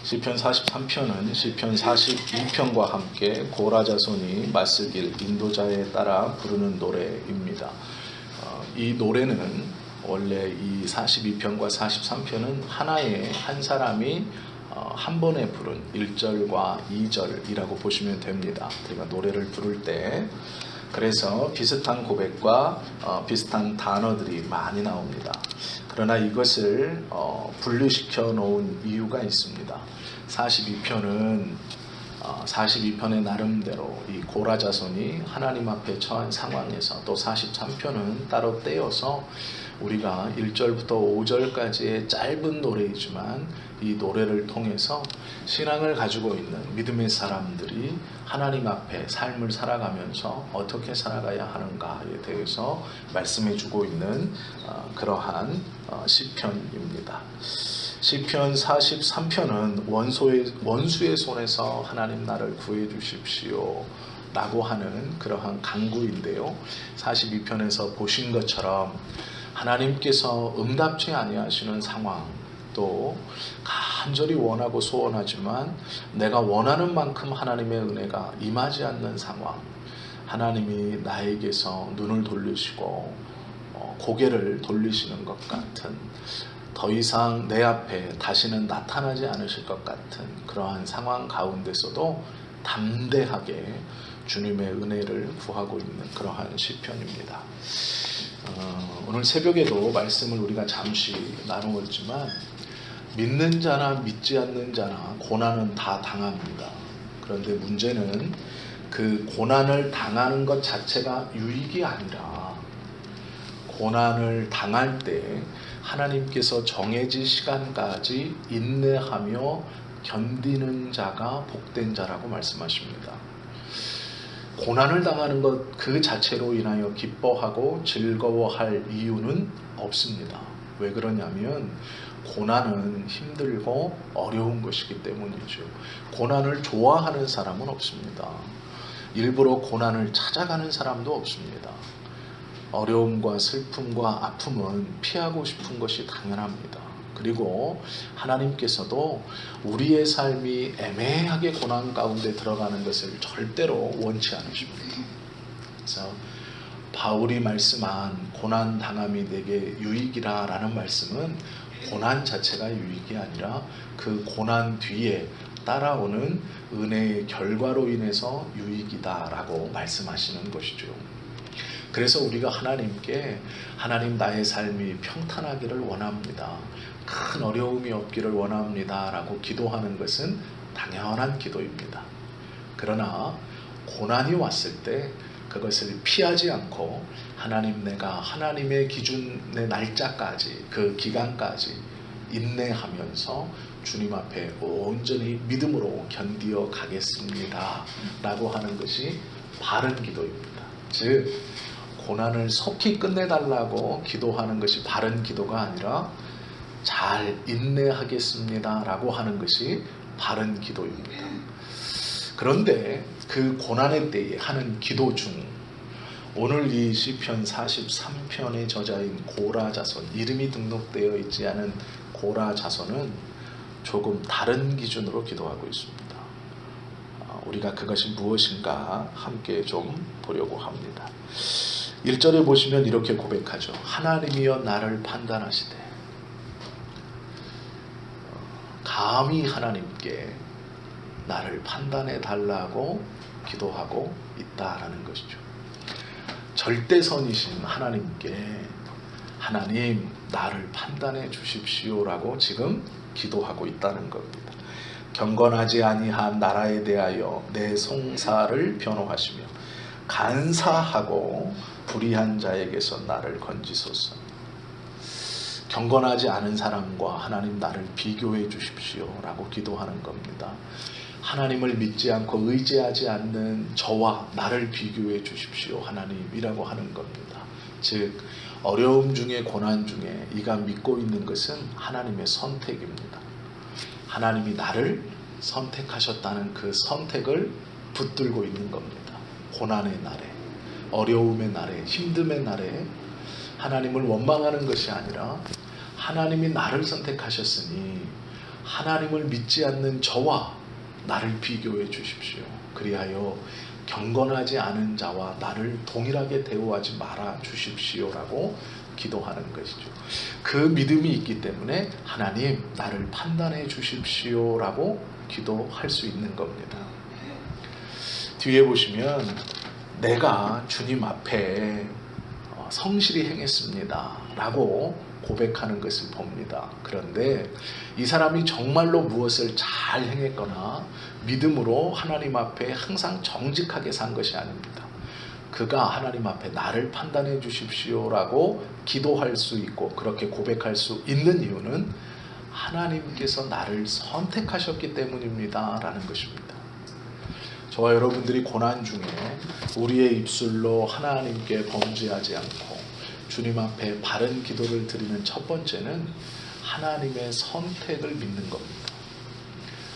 시편 43편은 시편 42편과 함께 고라 자손이 맞서길 인도자에 따라 부르는 노래입니다. 이 노래는 원래 이 42편과 43편은 하나의 한 사람이 한 번에 부른 1절과 2절이라고 보시면 됩니다. 제가 노래를 부를 때 그래서 비슷한 고백과 비슷한 단어들이 많이 나옵니다. 그러나 이것을 분류시켜 놓은 이유가 있습니다. 42편의 나름대로 이 고라 자손이 하나님 앞에 처한 상황에서, 또 43편은 따로 떼어서 우리가 1절부터 5절까지의 짧은 노래이지만 이 노래를 통해서 신앙을 가지고 있는 믿음의 사람들이 하나님 앞에 삶을 살아가면서 어떻게 살아가야 하는가에 대해서 말씀해 주고 있는 그러한 시편입니다. 시편 43편은 원수의 손에서 하나님 나를 구해 주십시오 라고 하는 그러한 간구인데요, 42편에서 보신 것처럼 하나님께서 응답치 아니하시는 상황, 또 간절히 원하고 소원하지만 내가 원하는 만큼 하나님의 은혜가 임하지 않는 상황, 하나님이 나에게서 눈을 돌리시고 고개를 돌리시는 것 같은, 더 이상 내 앞에 다시는 나타나지 않으실 것 같은 그러한 상황 가운데서도 담대하게 주님의 은혜를 구하고 있는 그러한 시편입니다. 오늘 새벽에도 말씀을 우리가 잠시 나누었지만, 믿는 자나 믿지 않는 자나 고난은 다 당합니다. 그런데 문제는 그 고난을 당하는 것 자체가 유익이 아니라, 고난을 당할 때 하나님께서 정해진 시간까지 인내하며 견디는 자가 복된 자라고 말씀하십니다. 고난을 당하는 것 그 자체로 인하여 기뻐하고 즐거워할 이유는 없습니다. 왜 그러냐면 고난은 힘들고 어려운 것이기 때문이죠. 고난을 좋아하는 사람은 없습니다. 일부러 고난을 찾아가는 사람도 없습니다. 어려움과 슬픔과 아픔은 피하고 싶은 것이 당연합니다. 그리고 하나님께서도 우리의 삶이 애매하게 고난 가운데 들어가는 것을 절대로 원치 않으십니다. 그래서 바울이 말씀한 고난 당함이 내게 유익이라 라는 말씀은 고난 자체가 유익이 아니라 그 고난 뒤에 따라오는 은혜의 결과로 인해서 유익이다 라고 말씀하시는 것이죠. 그래서 우리가 하나님께 하나님 나의 삶이 평탄하기를 원합니다, 큰 어려움이 없기를 원합니다 라고 기도하는 것은 당연한 기도입니다. 그러나 고난이 왔을 때 그것을 피하지 않고 하나님, 내가 하나님의 기준의 날짜까지, 그 기간까지 인내하면서 주님 앞에 온전히 믿음으로 견디어 가겠습니다 라고 하는 것이 바른 기도입니다. 즉 고난을 속히 끝내달라고 기도하는 것이 바른 기도가 아니라 잘 인내하겠습니다 라고 하는 것이 바른 기도입니다. 그런데 그 고난의 때에 하는 기도 중 오늘 이 시편 43편의 저자인 고라 자손, 이름이 등록되어 있지 않은 고라 자손은 조금 다른 기준으로 기도하고 있습니다. 우리가 그것이 무엇인가 함께 좀 보려고 합니다. 1절에 보시면 이렇게 고백하죠. 하나님이여 나를 판단하시되. 감히 하나님께 나를 판단해 달라고 기도하고 있다라는 것이죠. 절대선이신 하나님께 하나님 나를 판단해 주십시오라고 지금 기도하고 있다는 겁니다. 경건하지 아니한 나라에 대하여 내 송사를 변호하시며 간사하고 불의한 자에게서 나를 건지소서. 경건하지 않은 사람과 하나님 나를 비교해 주십시오 라고 기도하는 겁니다. 하나님을 믿지 않고 의지하지 않는 저와 나를 비교해 주십시오 하나님이라고 하는 겁니다. 즉 어려움 중에 고난 중에 이가 믿고 있는 것은 하나님의 선택입니다. 하나님이 나를 선택하셨다는 그 선택을 붙들고 있는 겁니다. 고난의 날에, 어려움의 날에, 힘듦의 날에 하나님을 원망하는 것이 아니라 하나님이 나를 선택하셨으니 하나님을 믿지 않는 저와 나를 비교해 주십시오. 그리하여 경건하지 않은 자와 나를 동일하게 대우하지 말아 주십시오라고 기도하는 것이죠. 그 믿음이 있기 때문에 하나님 나를 판단해 주십시오라고 기도할 수 있는 겁니다. 뒤에 보시면 내가 주님 앞에 성실히 행했습니다 라고 고백하는 것을 봅니다. 그런데 이 사람이 정말로 무엇을 잘 행했거나 믿음으로 하나님 앞에 항상 정직하게 산 것이 아닙니다. 그가 하나님 앞에 나를 판단해 주십시오라고 기도할 수 있고 그렇게 고백할 수 있는 이유는 하나님께서 나를 선택하셨기 때문입니다 라는 것입니다. 저와 여러분들이 고난 중에 우리의 입술로 하나님께 범죄하지 않고 주님 앞에 바른 기도를 드리는 첫 번째는 하나님의 선택을 믿는 겁니다.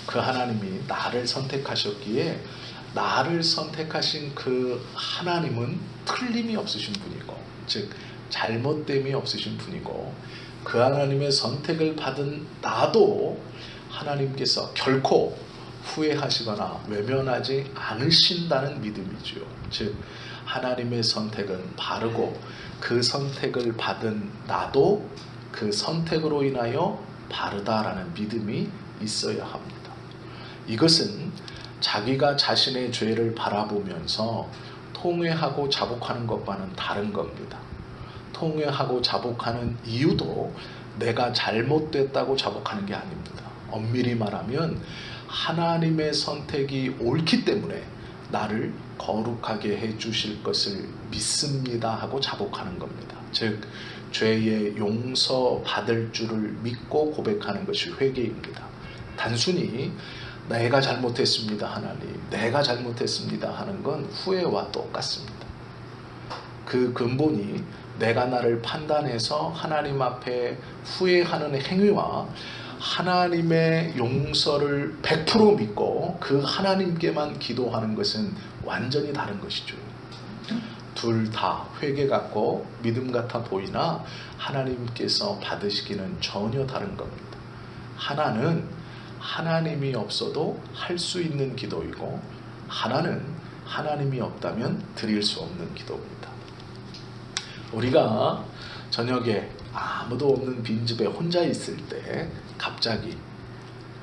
그 하나님이 나를 선택하셨기에 나를 선택하신 그 하나님은 틀림이 없으신 분이고, 즉 잘못됨이 없으신 분이고, 그 하나님의 선택을 받은 나도 하나님께서 결코 후회하시거나 외면하지 않으신다는 믿음이죠. 즉 하나님의 선택은 바르고 그 선택을 받은 나도 그 선택으로 인하여 바르다라는 믿음이 있어야 합니다. 이것은 자기가 자신의 죄를 바라보면서 통회하고 자복하는 것과는 다른 겁니다. 통회하고 자복하는 이유도 내가 잘못됐다고 자복하는 게 아닙니다. 엄밀히 말하면 하나님의 선택이 옳기 때문에 나를 거룩하게 해주실 것을 믿습니다 하고 자복하는 겁니다. 즉 죄의 용서받을 줄을 믿고 고백하는 것이 회개입니다. 단순히 내가 잘못했습니다 하나님, 내가 잘못했습니다 하는 건 후회와 똑같습니다. 그 근본이 내가 나를 판단해서 하나님 앞에 후회하는 행위와 하나님의 용서를 100% 믿고 그 하나님께만 기도하는 것은 완전히 다른 것이죠. 둘 다 회개 같고 믿음 같아 보이나 하나님께서 받으시기는 전혀 다른 겁니다. 하나는 하나님이 없어도 할 수 있는 기도이고, 하나는 하나님이 없다면 드릴 수 없는 기도입니다. 우리가 저녁에 아무도 없는 빈집에 혼자 있을 때 갑자기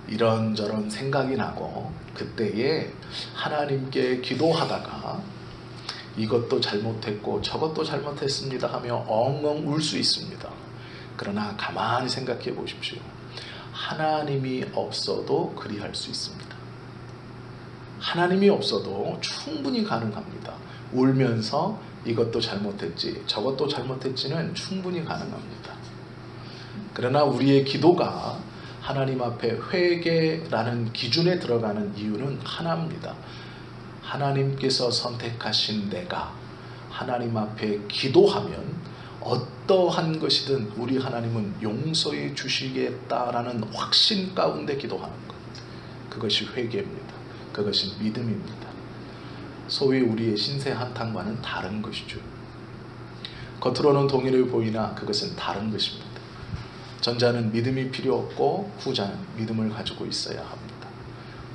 이런저런 생각이 나고, 그때에 하나님께 기도하다가 이것도 잘못했고 저것도 잘못했습니다 하며 엉엉 울 수 있습니다. 그러나 가만히 생각해 보십시오. 하나님이 없어도 그리할 수 있습니다. 하나님이 없어도 충분히 가능합니다. 울면서 이것도 잘못했지 저것도 잘못했지는 충분히 가능합니다. 그러나 우리의 기도가 하나님 앞에 회개라는 기준에 들어가는 이유는 하나입니다. 하나님께서 선택하신 내가 하나님 앞에 기도하면 어떠한 것이든 우리 하나님은 용서해 주시겠다라는 확신 가운데 기도하는 것, 그것이 회개입니다. 그것이 믿음입니다. 소위 우리의 신세 한탄과는 다른 것이죠. 겉으로는 동일해 보이나 그것은 다른 것입니다. 전자는 믿음이 필요 없고 후자는 믿음을 가지고 있어야 합니다.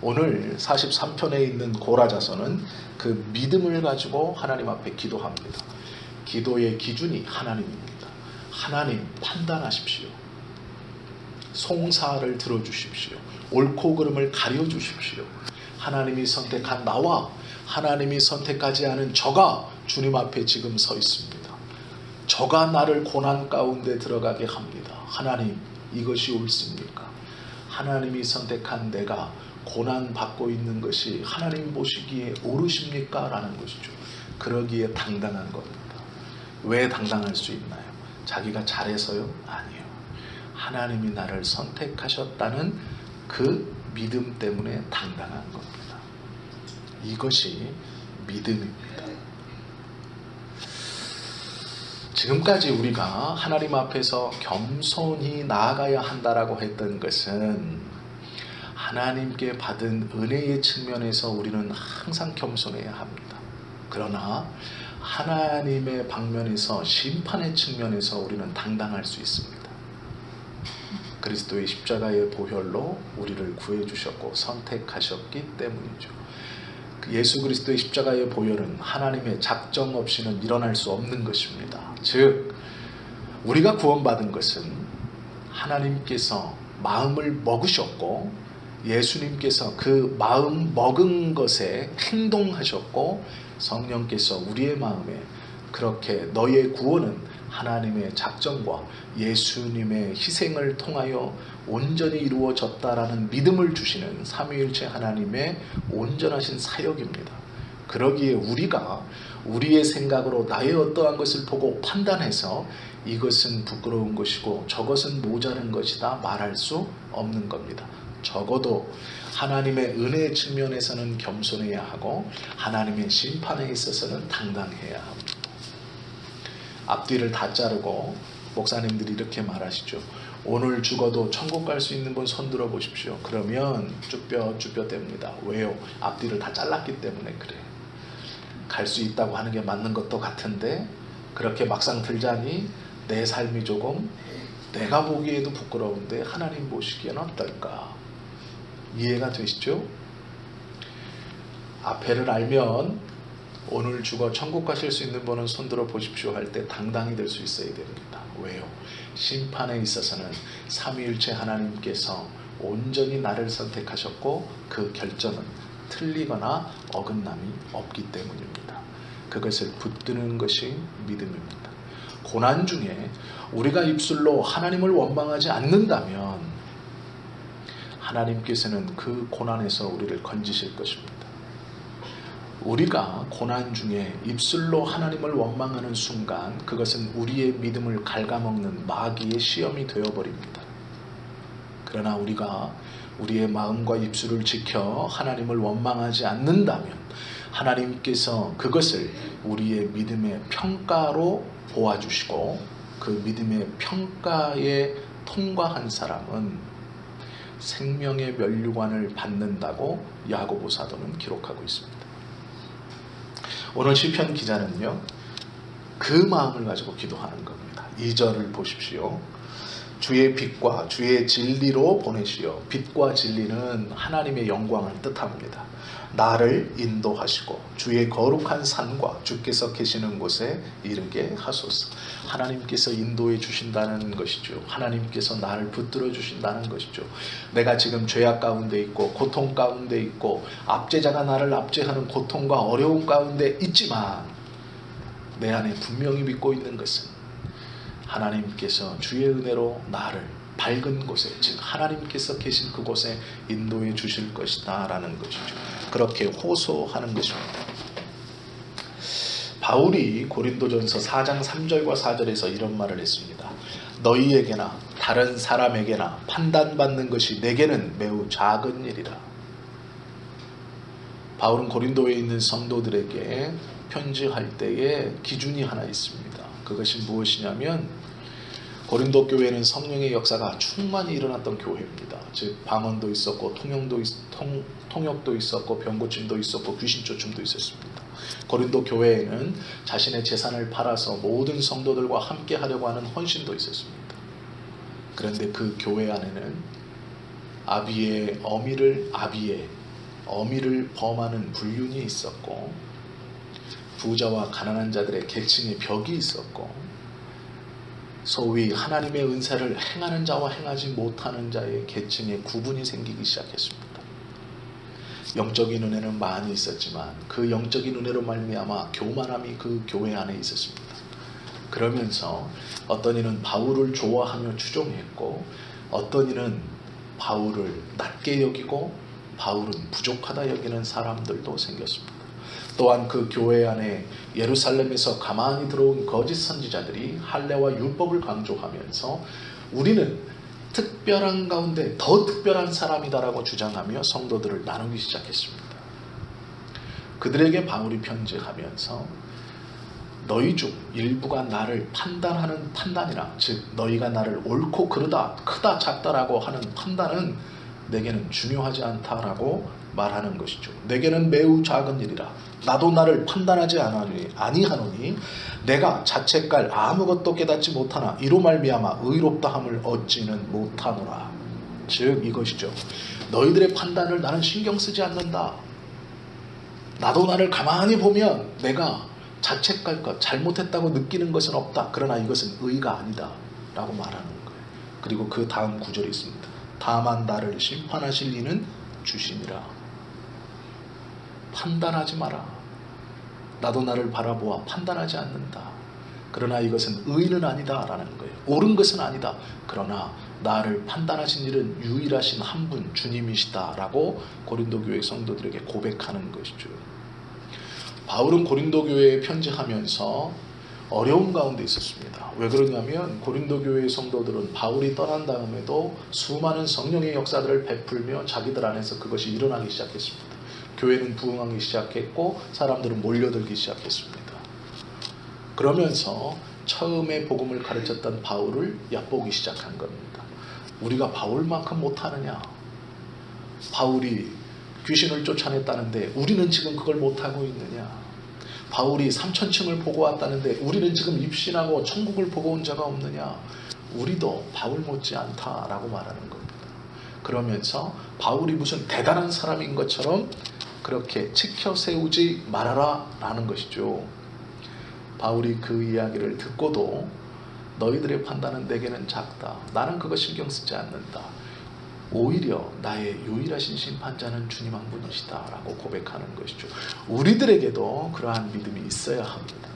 오늘 43편에 있는 고라자서는 그 믿음을 가지고 하나님 앞에 기도합니다. 기도의 기준이 하나님입니다. 하나님 판단하십시오. 송사를 들어주십시오. 옳고 그름을 가려주십시오. 하나님이 선택한 나와 하나님이 선택하지 않은 저가 주님 앞에 지금 서 있습니다. 저가 나를 고난 가운데 들어가게 합니다. 하나님, 이것이 옳습니까? 하나님이 선택한 내가 고난 받고 있는 것이 하나님 보시기에 옳으십니까? 라는 것이죠. 그러기에 당당한 겁니다. 왜 당당할 수 있나요? 자기가 잘해서요? 아니에요. 하나님이 나를 선택하셨다는 그 믿음 때문에 당당한 겁니다. 이것이 믿음입니다. 지금까지 우리가 하나님 앞에서 겸손히 나아가야 한다라고 했던 것은 하나님께 받은 은혜의 측면에서 우리는 항상 겸손해야 합니다. 그러나 하나님의 방면에서 심판의 측면에서 우리는 당당할 수 있습니다. 그리스도의 십자가의 보혈로 우리를 구해주셨고 선택하셨기 때문이죠. 예수 그리스도의 십자가의 보혈은 하나님의 작정 없이는 일어날 수 없는 것입니다. 즉 우리가 구원받은 것은 하나님께서 마음을 먹으셨고 예수님께서 그 마음 먹은 것에 행동하셨고 성령께서 우리의 마음에 그렇게 너의 구원은 하나님의 작정과 예수님의 희생을 통하여 온전히 이루어졌다라는 믿음을 주시는 삼위일체 하나님의 온전하신 사역입니다. 그러기에 우리가 우리의 생각으로 나의 어떠한 것을 보고 판단해서 이것은 부끄러운 것이고 저것은 모자른 것이다 말할 수 없는 겁니다. 적어도 하나님의 은혜의 측면에서는 겸손해야 하고 하나님의 심판에 있어서는 당당해야 합니다. 앞뒤를 다 자르고 목사님들이 이렇게 말하시죠. 오늘 죽어도 천국 갈 수 있는 분 손 들어 보십시오. 그러면 쭈뼛쭈뼛 됩니다. 왜요? 앞뒤를 다 잘랐기 때문에 그래요. 갈 수 있다고 하는 게 맞는 것도 같은데 그렇게 막상 들자니 내 삶이 조금 내가 보기에도 부끄러운데 하나님 보시기에는 어떨까? 이해가 되시죠? 앞에를 알면 오늘 죽어 천국 가실 수 있는 분은 손들어 보십시오 할 때 당당히 될 수 있어야 됩니다. 왜요? 심판에 있어서는 삼위일체 하나님께서 온전히 나를 선택하셨고 그 결정은 틀리거나 어긋남이 없기 때문입니다. 그것을 붙드는 것이 믿음입니다. 고난 중에 우리가 입술로 하나님을 원망하지 않는다면 하나님께서는 그 고난에서 우리를 건지실 것입니다. 우리가 고난 중에 입술로 하나님을 원망하는 순간 그것은 우리의 믿음을 갉아먹는 마귀의 시험이 되어버립니다. 그러나 우리가 우리의 마음과 입술을 지켜 하나님을 원망하지 않는다면 하나님께서 그것을 우리의 믿음의 평가로 보아주시고 그 믿음의 평가에 통과한 사람은 생명의 면류관을 받는다고 야고보 사도는 기록하고 있습니다. 오늘 시편 기자는요 그 마음을 가지고 기도하는 겁니다. 2절을 보십시오. 주의 빛과 주의 진리로 보내시어. 빛과 진리는 하나님의 영광을 뜻합니다. 나를 인도하시고 주의 거룩한 산과 주께서 계시는 곳에 이르게 하소서. 하나님께서 인도해 주신다는 것이죠. 하나님께서 나를 붙들어 주신다는 것이죠. 내가 지금 죄악 가운데 있고 고통 가운데 있고 압제자가 나를 압제하는 고통과 어려움 가운데 있지만 내 안에 분명히 믿고 있는 것은 하나님께서 주의 은혜로 나를 밝은 곳에, 즉 하나님께서 계신 그곳에 인도해 주실 것이다 라는 것이죠. 그렇게 호소하는 것입니다. 바울이 고린도전서 4장 3절과 4절에서 이런 말을 했습니다. 너희에게나 다른 사람에게나 판단받는 것이 내게는 매우 작은 일이라. 바울은 고린도에 있는 성도들에게 편지할 때에 기준이 하나 있습니다. 그것이 무엇이냐면 고린도 교회는 성령의 역사가 충만히 일어났던 교회입니다. 즉 방언도 있었고 통역도 있었고 병고침도 있었고 귀신쫓음도 있었습니다. 고린도 교회에는 자신의 재산을 팔아서 모든 성도들과 함께 하려고 하는 헌신도 있었습니다. 그런데 그 교회 안에는 어미를 범하는 불륜이 있었고 부자와 가난한 자들의 계층의 벽이 있었고 소위 하나님의 은사를 행하는 자와 행하지 못하는 자의 계층의 구분이 생기기 시작했습니다. 영적인 은혜는 많이 있었지만 그 영적인 은혜로 말미암아 교만함이 그 교회 안에 있었습니다. 그러면서 어떤 이는 바울을 좋아하며 추종했고 어떤 이는 바울을 낮게 여기고 바울은 부족하다 여기는 사람들도 생겼습니다. 또한 그 교회 안에 예루살렘에서 가만히 들어온 거짓 선지자들이 할례와 율법을 강조하면서 우리는 특별한 가운데 더 특별한 사람이다라고 주장하며 성도들을 나누기 시작했습니다. 그들에게 바울이 편지하면서 너희 중 일부가 나를 판단하는 판단이나 즉 너희가 나를 옳고 그르다 크다 작다라고 하는 판단은 내게는 중요하지 않다라고 말하는 것이죠. 내게는 매우 작은 일이라 나도 나를 판단하지 아니하노니 내가 자책할 아무것도 깨닫지 못하나 이로 말미암아 의롭다함을 얻지는 못하노라. 즉 이것이죠. 너희들의 판단을 나는 신경 쓰지 않는다. 나도 나를 가만히 보면 내가 자책할 것, 잘못했다고 느끼는 것은 없다. 그러나 이것은 의가 아니다 라고 말하는 거예요. 그리고 그 다음 구절이 있습니다. 다만 나를 심판하실 이는 주시니라. 판단하지 마라. 나도 나를 바라보아 판단하지 않는다. 그러나 이것은 의는 아니다 라는 거예요. 옳은 것은 아니다. 그러나 나를 판단하신 일은 유일하신 한 분 주님이시다 라고 고린도 교회 성도들에게 고백하는 것이죠. 바울은 고린도 교회에 편지하면서 어려운 가운데 있었습니다. 왜 그러냐면 고린도 교회의 성도들은 바울이 떠난 다음에도 수많은 성령의 역사들을 베풀며 자기들 안에서 그것이 일어나기 시작했습니다. 교회는 부흥하기 시작했고 사람들은 몰려들기 시작했습니다. 그러면서 처음에 복음을 가르쳤던 바울을 얕보기 시작한 겁니다. 우리가 바울만큼 못하느냐? 바울이 귀신을 쫓아냈다는데 우리는 지금 그걸 못하고 있느냐? 바울이 3000층을 보고 왔다는데 우리는 지금 입신하고 천국을 보고 온 자가 없느냐? 우리도 바울 못지 않다라고 말하는 겁니다. 그러면서 바울이 무슨 대단한 사람인 것처럼 그렇게 치켜 세우지 말아라 라는 것이죠. 바울이 그 이야기를 듣고도 너희들의 판단은 내게는 작다. 나는 그거 신경 쓰지 않는다. 오히려 나의 유일하신 심판자는 주님 한 분이시다 라고 고백하는 것이죠. 우리들에게도 그러한 믿음이 있어야 합니다.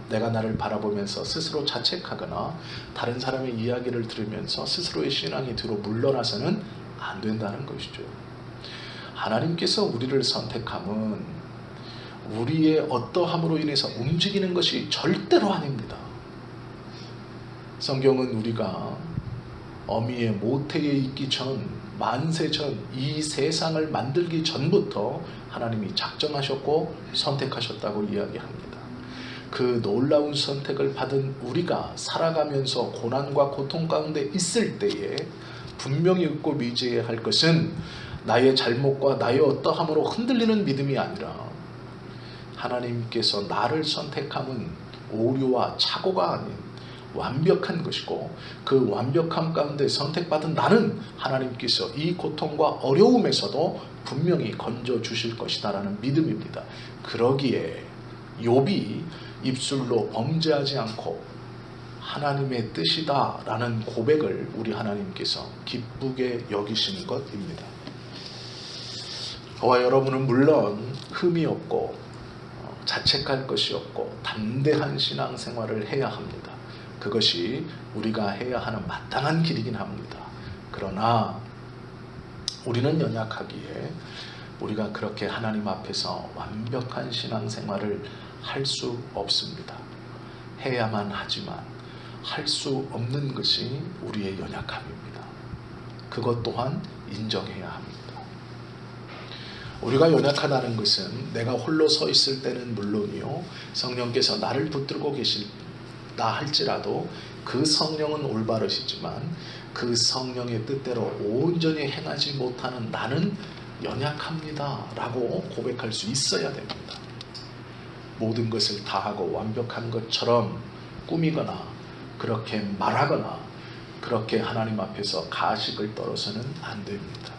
내가 나를 바라보면서 스스로 자책하거나 다른 사람의 이야기를 들으면서 스스로의 신앙이 뒤로 물러나서는 안 된다는 것이죠. 하나님께서 우리를 선택함은 우리의 어떠함으로 인해서 움직이는 것이 절대로 아닙니다. 성경은 우리가 어미의 모태에 있기 전, 만세 전, 이 세상을 만들기 전부터 하나님이 작정하셨고 선택하셨다고 이야기합니다. 그 놀라운 선택을 받은 우리가 살아가면서 고난과 고통 가운데 있을 때에 분명히 웃고 미지해야 할 것은 나의 잘못과 나의 어떠함으로 흔들리는 믿음이 아니라 하나님께서 나를 선택함은 오류와 착오가 아닌 완벽한 것이고 그 완벽함 가운데 선택받은 나는 하나님께서 이 고통과 어려움에서도 분명히 건져주실 것이다 라는 믿음입니다. 그러기에 욥이 입술로 범죄하지 않고 하나님의 뜻이다 라는 고백을 우리 하나님께서 기쁘게 여기시는 것입니다. 저와 여러분은 물론 흠이 없고 자책할 것이 없고 담대한 신앙생활을 해야 합니다. 그것이 우리가 해야 하는 마땅한 길이긴 합니다. 그러나 우리는 연약하기에 우리가 그렇게 하나님 앞에서 완벽한 신앙생활을 할 수 없습니다. 해야만 하지만 할 수 없는 것이 우리의 연약함입니다. 그것 또한 인정해야 합니다. 우리가 연약하다는 것은 내가 홀로 서 있을 때는 물론이요, 성령께서 나를 붙들고 계신다 할지라도 그 성령은 올바르시지만 그 성령의 뜻대로 온전히 행하지 못하는 나는 연약합니다 라고 고백할 수 있어야 됩니다. 모든 것을 다하고 완벽한 것처럼 꾸미거나 그렇게 말하거나 그렇게 하나님 앞에서 가식을 떨어서는 안 됩니다.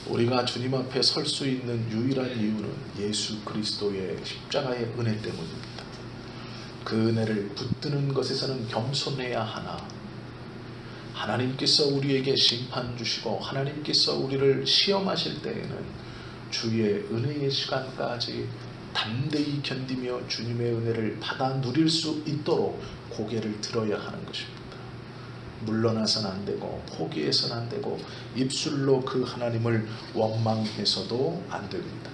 우리가 주님 앞에 설 수 있는 유일한 이유는 예수 그리스도의 십자가의 은혜 때문입니다. 그 은혜를 붙드는 것에서는 겸손해야 하나, 하나님께서 우리에게 심판 주시고 하나님께서 우리를 시험하실 때에는 주의 은혜의 시간까지 담대히 견디며 주님의 은혜를 받아 누릴 수 있도록 고개를 들어야 하는 것입니다. 물러나서는 안 되고 포기해서는 안 되고 입술로 그 하나님을 원망해서도 안 됩니다.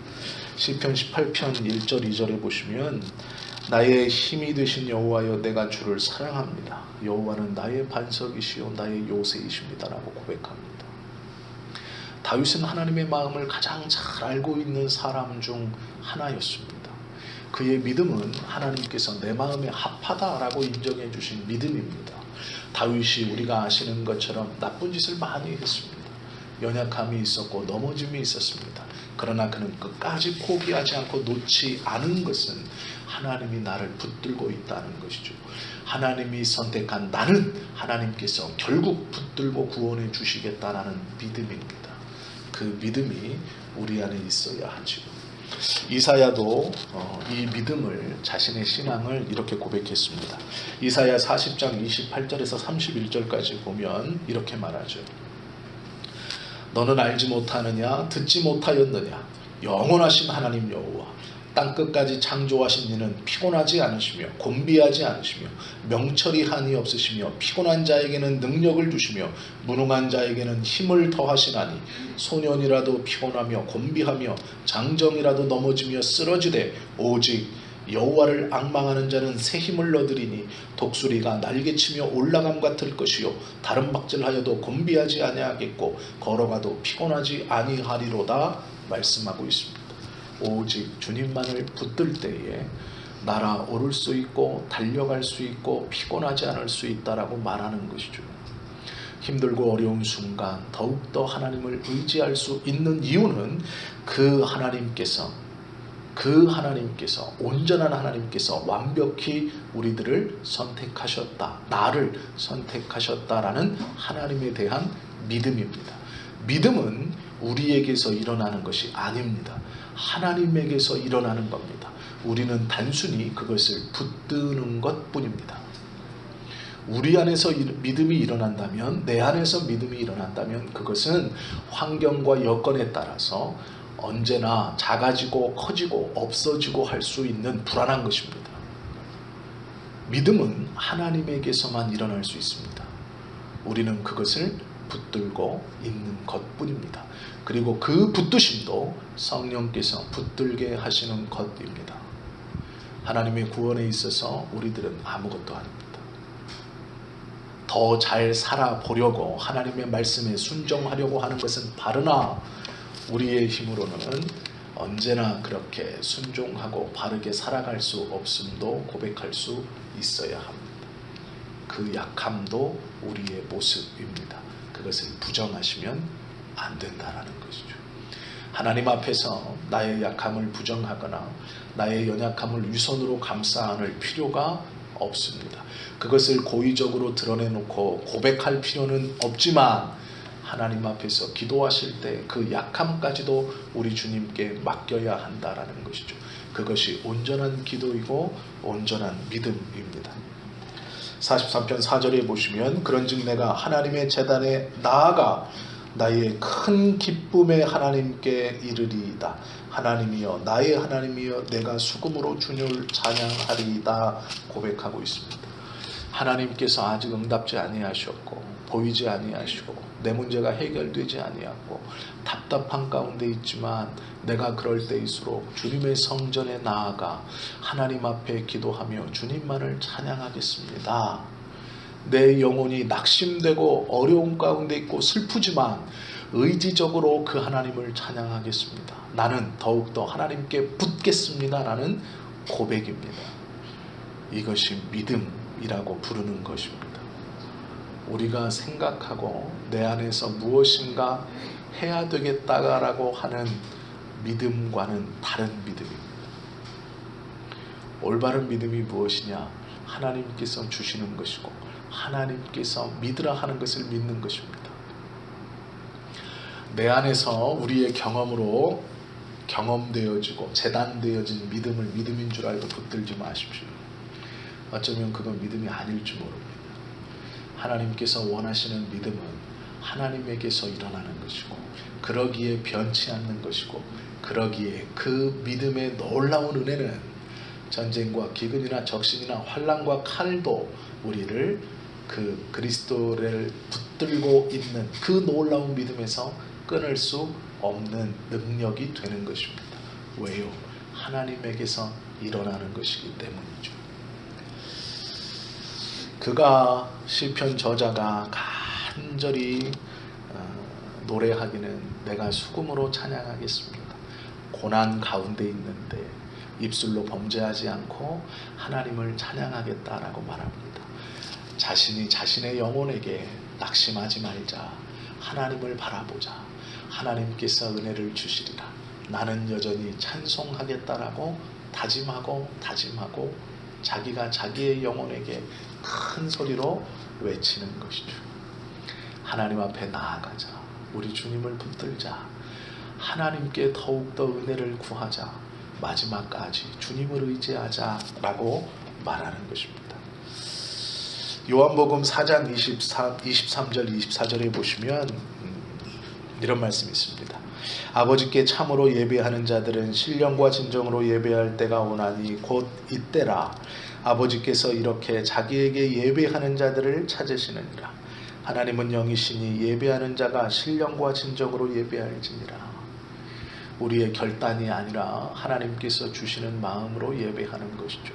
시편 18편 1절 2절에 보시면 나의 힘이 되신 여호와여 내가 주를 사랑합니다. 여호와는 나의 반석이시요 나의 요새이십니다 라고 고백합니다. 다윗은 하나님의 마음을 가장 잘 알고 있는 사람 중 하나였습니다. 그의 믿음은 하나님께서 내 마음에 합하다라고 인정해 주신 믿음입니다. 다윗이 우리가 아시는 것처럼 나쁜 짓을 많이 했습니다. 연약함이 있었고 넘어짐이 있었습니다. 그러나 그는 끝까지 포기하지 않고 놓지 않은 것은 하나님이 나를 붙들고 있다는 것이죠. 하나님이 선택한 나는 하나님께서 결국 붙들고 구원해 주시겠다라는 믿음입니다. 그 믿음이 우리 안에 있어야 하죠. 이사야도 이 믿음을, 자신의 신앙을 이렇게 고백했습니다. 이사야 40장 28절에서 31절까지 보면 이렇게 말하죠. 너는 알지 못하느냐, 듣지 못하였느냐, 영원하신 하나님 여호와 땅끝까지 창조하신 이는 피곤하지 않으시며 곤비하지 않으시며 명철이 한이 없으시며 피곤한 자에게는 능력을 주시며 무능한 자에게는 힘을 더하시나니 소년이라도 피곤하며 곤비하며 장정이라도 넘어지며 쓰러지되 오직 여호와를 앙망하는 자는 새 힘을 얻으리니 독수리가 날개치며 올라감 같을 것이요 다른 박질하여도 곤비하지 아니하겠고 걸어가도 피곤하지 아니하리로다 말씀하고 있습니다. 오직 주님만을 붙들 때에 날아오를 수 있고 달려갈 수 있고 피곤하지 않을 수 있다라고 말하는 것이죠. 힘들고 어려운 순간 더욱더 하나님을 의지할 수 있는 이유는 그 하나님께서 온전한 하나님께서 완벽히 우리들을 선택하셨다, 나를 선택하셨다라는 하나님에 대한 믿음입니다. 믿음은 우리에게서 일어나는 것이 아닙니다. 하나님에게서 일어나는 겁니다. 우리는 단순히 그것을 붙드는 것뿐입니다. 우리 안에서 믿음이 일어난다면, 내 안에서 믿음이 일어난다면 그것은 환경과 여건에 따라서 언제나 작아지고 커지고 없어지고 할 수 있는 불안한 것입니다. 믿음은 하나님에게서만 일어날 수 있습니다. 우리는 그것을 붙들고 있는 것뿐입니다. 그리고 그 붙드심도 성령께서 붙들게 하시는 것입니다. 하나님의 구원에 있어서 우리들은 아무것도 아닙니다. 더 잘 살아보려고 하나님의 말씀에 순종하려고 하는 것은 바르나 우리의 힘으로는 언제나 그렇게 순종하고 바르게 살아갈 수 없음도 고백할 수 있어야 합니다. 그 약함도 우리의 모습입니다. 그것을 부정하시면 안 된다라는 것이죠. 하나님 앞에서 나의 약함을 부정하거나 나의 연약함을 위선으로 감싸 안을 필요가 없습니다. 그것을 고의적으로 드러내놓고 고백할 필요는 없지만 하나님 앞에서 기도하실 때 그 약함까지도 우리 주님께 맡겨야 한다라는 것이죠. 그것이 온전한 기도이고 온전한 믿음입니다. 43편 4절에 보시면 그런즉 내가 하나님의 제단에 나아가 나의 큰 기쁨의 하나님께 이르리이다. 하나님이여 나의 하나님이여 내가 수금으로 주님을 찬양하리이다 고백하고 있습니다. 하나님께서 아직 응답지 아니하셨고 보이지 아니하시고 내 문제가 해결되지 아니하고 답답한 가운데 있지만 내가 그럴 때일수록 주님의 성전에 나아가 하나님 앞에 기도하며 주님만을 찬양하겠습니다. 내 영혼이 낙심되고 어려운 가운데 있고 슬프지만 의지적으로 그 하나님을 찬양하겠습니다. 나는 더욱더 하나님께 붙겠습니다 라는 고백입니다. 이것이 믿음이라고 부르는 것입니다. 우리가 생각하고 내 안에서 무엇인가 해야 되겠다라고 하는 믿음과는 다른 믿음입니다. 올바른 믿음이 무엇이냐? 하나님께서 주시는 것이고 하나님께서 믿으라 하는 것을 믿는 것입니다. 내 안에서 우리의 경험으로 경험되어지고 재단되어진 믿음을 믿음인 줄 알고 붙들지 마십시오. 어쩌면 그건 믿음이 아닐지 모릅니다. 하나님께서 원하시는 믿음은 하나님에게서 일어나는 것이고 그러기에 변치 않는 것이고 그러기에 그 믿음의 놀라운 은혜는 전쟁과 기근이나 적신이나 환난과 칼도 우리를 그 그리스도를 붙들고 있는 그 놀라운 믿음에서 끊을 수 없는 능력이 되는 것입니다. 왜요? 하나님에게서 일어나는 것이기 때문이죠. 그가 시편 저자가 간절히 노래하기는 내가 수금으로 찬양하겠습니다. 고난 가운데 있는데 입술로 범죄하지 않고 하나님을 찬양하겠다라고 말합니다. 자신이 자신의 영혼에게 낙심하지 말자. 하나님을 바라보자. 하나님께서 은혜를 주시리라. 나는 여전히 찬송하겠다라고 다짐하고 자기가 자기의 영혼에게 큰 소리로 외치는 것이죠. 하나님 앞에 나아가자. 우리 주님을 붙들자. 하나님께 더욱더 은혜를 구하자. 마지막까지 주님을 의지하자라고 말하는 것입니다. 요한복음 4장 23절 24절에 보시면 이런 말씀이 있습니다. 아버지께 참으로 예배하는 자들은 신령과 진정으로 예배할 때가 오나니 곧 이때라. 아버지께서 이렇게 자기에게 예배하는 자들을 찾으시느니라. 하나님은 영이시니 예배하는 자가 신령과 진정으로 예배할지니라. 우리의 결단이 아니라 하나님께서 주시는 마음으로 예배하는 것이죠.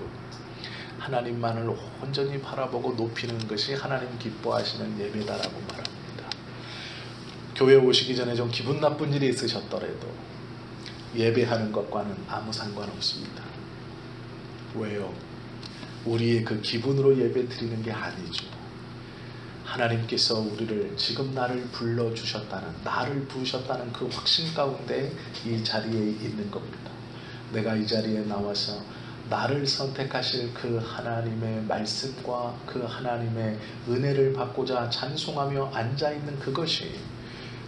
하나님만을 온전히 바라보고 높이는 것이 하나님 기뻐하시는 예배다라고 말합니다. 교회 오시기 전에 좀 기분 나쁜 일이 있으셨더라도 예배하는 것과는 아무 상관없습니다. 왜요? 우리의 그 기분으로 예배 드리는 게 아니죠. 하나님께서 우리를 지금 나를 불러주셨다는, 나를 부으셨다는 그 확신 가운데 이 자리에 있는 겁니다. 내가 이 자리에 나와서 나를 선택하실 그 하나님의 말씀과 그 하나님의 은혜를 받고자 찬송하며 앉아있는 그것이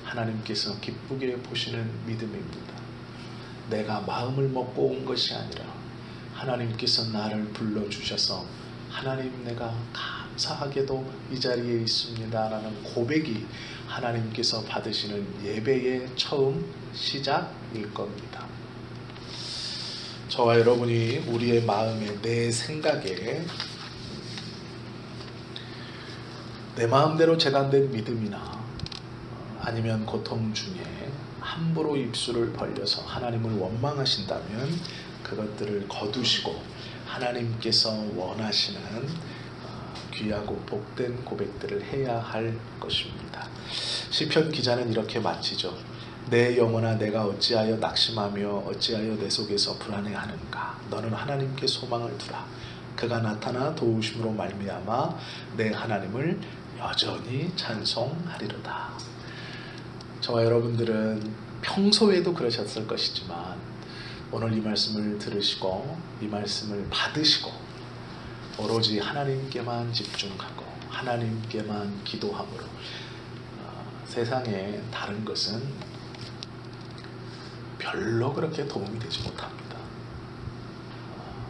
하나님께서 기쁘게 보시는 믿음입니다. 내가 마음을 먹고 온 것이 아니라 하나님께서 나를 불러주셔서 하나님 내가 감사하게도 이 자리에 있습니다 라는 고백이 하나님께서 받으시는 예배의 처음 시작일 겁니다. 저와 여러분이 우리의 마음에, 내 생각에 내 마음대로 재단된 믿음이나 아니면 고통 중에 함부로 입술을 벌려서 하나님을 원망하신다면 그것들을 거두시고 하나님께서 원하시는 귀하고 복된 고백들을 해야 할 것입니다. 시편 기자는 이렇게 마치죠. 내 영혼아 내가 어찌하여 낙심하며 어찌하여 내 속에서 불안해하는가. 너는 하나님께 소망을 두라. 그가 나타나 도우심으로 말미암아 내 하나님을 여전히 찬송하리로다. 저와 여러분들은 평소에도 그러셨을 것이지만 오늘 이 말씀을 들으시고 이 말씀을 받으시고 오로지 하나님께만 집중하고 하나님께만 기도함으로 세상에 다른 것은 별로 그렇게 도움이 되지 못합니다.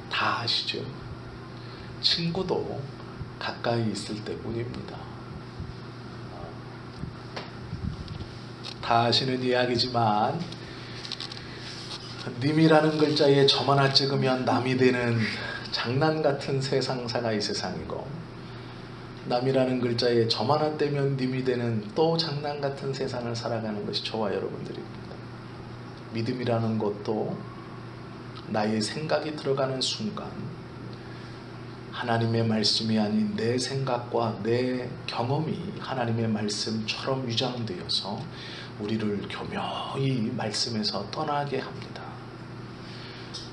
다 아시죠? 친구도 가까이 있을 때뿐입니다. 다 아시는 이야기지만 님이라는 글자에 점 하나 찍으면 남이 되는 장난 같은 세상사가 이 세상이고, 남이라는 글자에 점 하나 떼면 님이 되는 또 장난 같은 세상을 살아가는 것이 저와 여러분들입니다. 믿음이라는 것도 나의 생각이 들어가는 순간 하나님의 말씀이 아닌 내 생각과 내 경험이 하나님의 말씀처럼 위장되어서 우리를 교묘히 말씀에서 떠나게 합니다.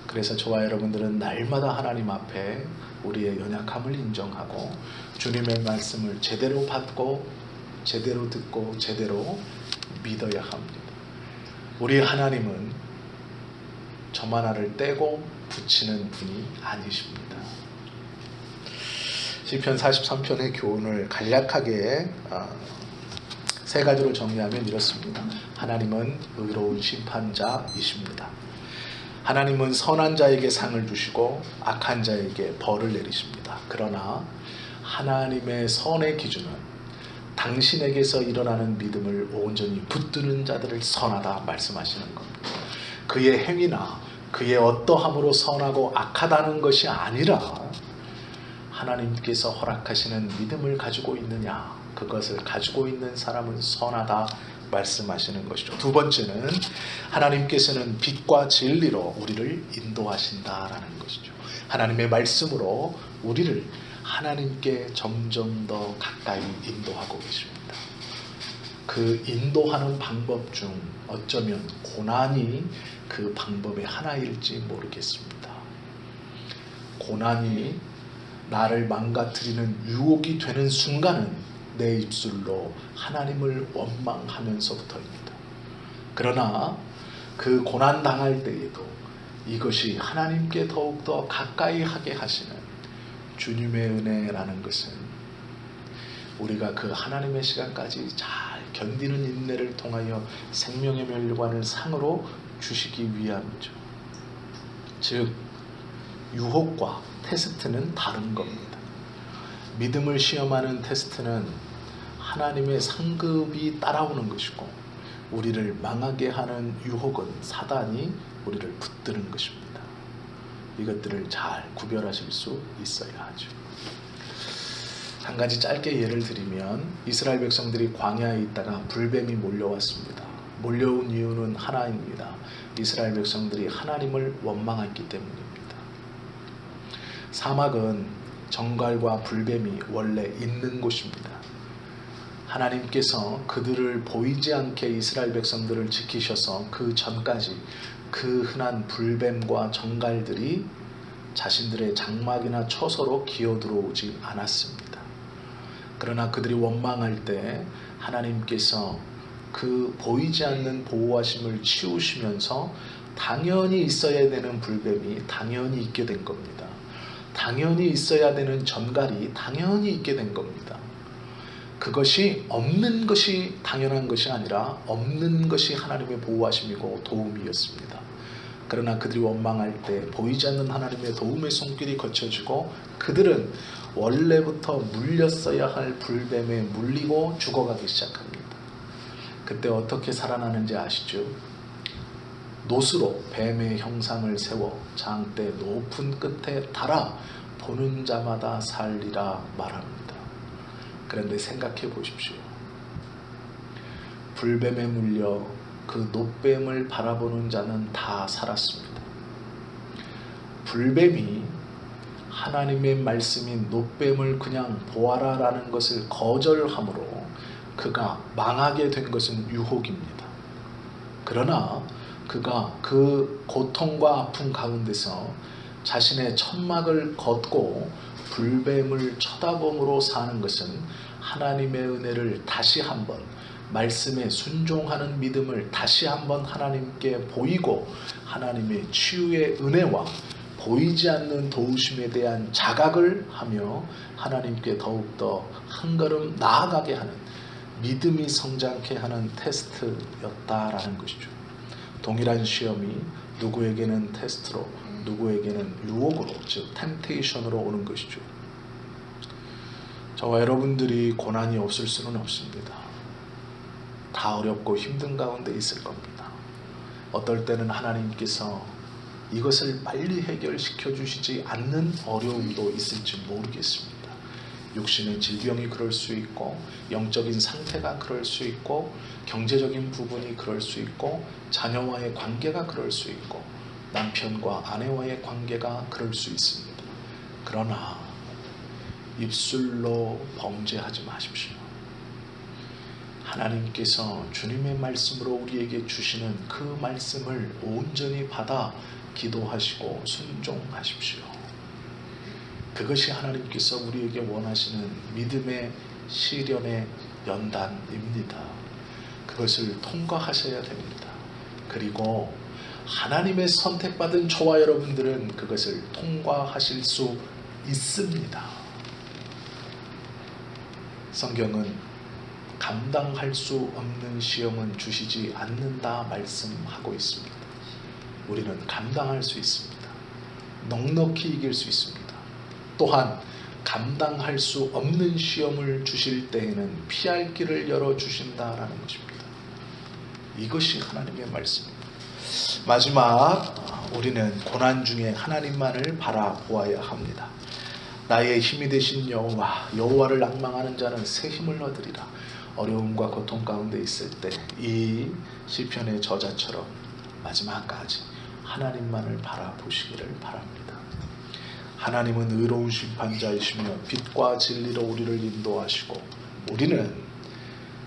그래서 저와 여러분들은 날마다 하나님 앞에 우리의 연약함을 인정하고 주님의 말씀을 제대로 받고 제대로 듣고 제대로 믿어야 합니다. 우리 하나님은 점 하나를 떼고 붙이는 분이 아니십니다. 시편 43편의 교훈을 간략하게 세 가지로 정리하면 이렇습니다. 하나님은 의로운 심판자이십니다. 하나님은 선한 자에게 상을 주시고 악한 자에게 벌을 내리십니다. 그러나 하나님의 선의 기준은 당신에게서 일어나는 믿음을 온전히 붙드는 자들을 선하다 말씀하시는 겁니다. 그의 행위나 그의 어떠함으로 선하고 악하다는 것이 아니라 하나님께서 허락하시는 믿음을 가지고 있느냐, 그것을 가지고 있는 사람은 선하다 말씀하시는 것이죠. 두 번째는 하나님께서는 빛과 진리로 우리를 인도하신다라는 것이죠. 하나님의 말씀으로 우리를 하나님께 점점 더 가까이 인도하고 계십니다. 그 인도하는 방법 중 어쩌면 고난이 그 방법의 하나일지 모르겠습니다. 고난이 나를 망가뜨리는 유혹이 되는 순간은 내 입술로 하나님을 원망하면서부터입니다. 그러나 그 고난 당할 때에도 이것이 하나님께 더욱더 가까이 하게 하시는 주님의 은혜라는 것은 우리가 그 하나님의 시간까지 잘 견디는 인내를 통하여 생명의 멸관을 상으로 주시기 위함이죠. 즉 유혹과 테스트는 다른 겁니다. 믿음을 시험하는 테스트는 하나님의 상급이 따라오는 것이고, 우리를 망하게 하는 유혹은 사단이 우리를 붙드는 것입니다. 이것들을 잘 구별하실 수 있어야 하죠. 한 가지 짧게 예를 들면, 이스라엘 백성들이 광야에 있다가 불뱀이 몰려왔습니다. 몰려온 이유는 하나입니다. 이스라엘 백성들이 하나님을 원망했기 때문입니다. 사막은 정갈과 불뱀이 원래 있는 곳입니다. 하나님께서 그들을 보이지 않게 이스라엘 백성들을 지키셔서 그 전까지 그 흔한 불뱀과 정갈들이 자신들의 장막이나 처소로 기어들어오지 않았습니다. 그러나 그들이 원망할 때 하나님께서 그 보이지 않는 보호하심을 치우시면서 당연히 있어야 되는 불뱀이 당연히 있게 된 겁니다. 당연히 있어야 되는 전갈이 당연히 있게 된 겁니다. 그것이 없는 것이 당연한 것이 아니라 없는 것이 하나님의 보호하심이고 도움이었습니다. 그러나 그들이 원망할 때 보이지 않는 하나님의 도움의 손길이 거쳐지고 그들은 원래부터 물렸어야 할 불뱀에 물리고 죽어가기 시작합니다. 그때 어떻게 살아나는지 아시죠? 노스로 뱀의 형상을 세워 장대 높은 끝에 달아 보는 자마다 살리라 말합니다. 그런데 생각해 보십시오. 불뱀에 물려 그 노뱀을 바라보는 자는 다 살았습니다. 불뱀이 하나님의 말씀인 노뱀을 그냥 보아라 라는 것을 거절함으로 그가 망하게 된 것은 유혹입니다. 그러나 그가 그 고통과 아픔 가운데서 자신의 천막을 걷고 불뱀을 쳐다봄으로 사는 것은 하나님의 은혜를 다시 한번, 말씀에 순종하는 믿음을 다시 한번 하나님께 보이고 하나님의 치유의 은혜와 보이지 않는 도우심에 대한 자각을 하며 하나님께 더욱더 한 걸음 나아가게 하는, 믿음이 성장케 하는 테스트였다라는 것이죠. 동일한 시험이 누구에게는 테스트로, 누구에게는 유혹으로, 즉 템테이션으로 오는 것이죠. 저와 여러분들이 고난이 없을 수는 없습니다. 다 어렵고 힘든 가운데 있을 겁니다. 어떨 때는 하나님께서 이것을 빨리 해결시켜 주시지 않는 어려움도 있을지 모르겠습니다. 육신의 질병이 그럴 수 있고, 영적인 상태가 그럴 수 있고, 경제적인 부분이 그럴 수 있고, 자녀와의 관계가 그럴 수 있고, 남편과 아내와의 관계가 그럴 수 있습니다. 그러나 입술로 범죄하지 마십시오. 하나님께서 주님의 말씀으로 우리에게 주시는 그 말씀을 온전히 받아 기도하시고 순종하십시오. 그것이 하나님께서 우리에게 원하시는 믿음의 시련의 연단입니다. 그것을 통과하셔야 됩니다. 그리고 하나님의 선택받은 저와 여러분들은 그것을 통과하실 수 있습니다. 성경은 감당할 수 없는 시험은 주시지 않는다 말씀하고 있습니다. 우리는 감당할 수 있습니다. 넉넉히 이길 수 있습니다. 또한 감당할 수 없는 시험을 주실 때에는 피할 길을 열어주신다라는 것입니다. 이것이 하나님의 말씀입니다. 마지막, 우리는 고난 중에 하나님만을 바라보아야 합니다. 나의 힘이 되신 여호와를 낭망하는 자는 새 힘을 얻으리라. 어려움과 고통 가운데 있을 때 이 시편의 저자처럼 마지막까지 하나님만을 바라보시기를 바랍니다. 하나님은 의로운 심판자이시며 빛과 진리로 우리를 인도하시고, 우리는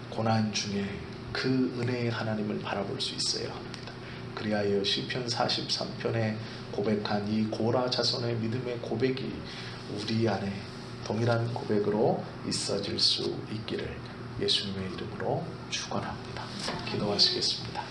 고난 중에 그 은혜의 하나님을 바라볼 수 있어야 합니다. 그리하여 시편 43편의 고백한 이 고라 자손의 믿음의 고백이 우리 안에 동일한 고백으로 있어질 수 있기를 예수님의 이름으로 축원합니다. 기도하시겠습니다.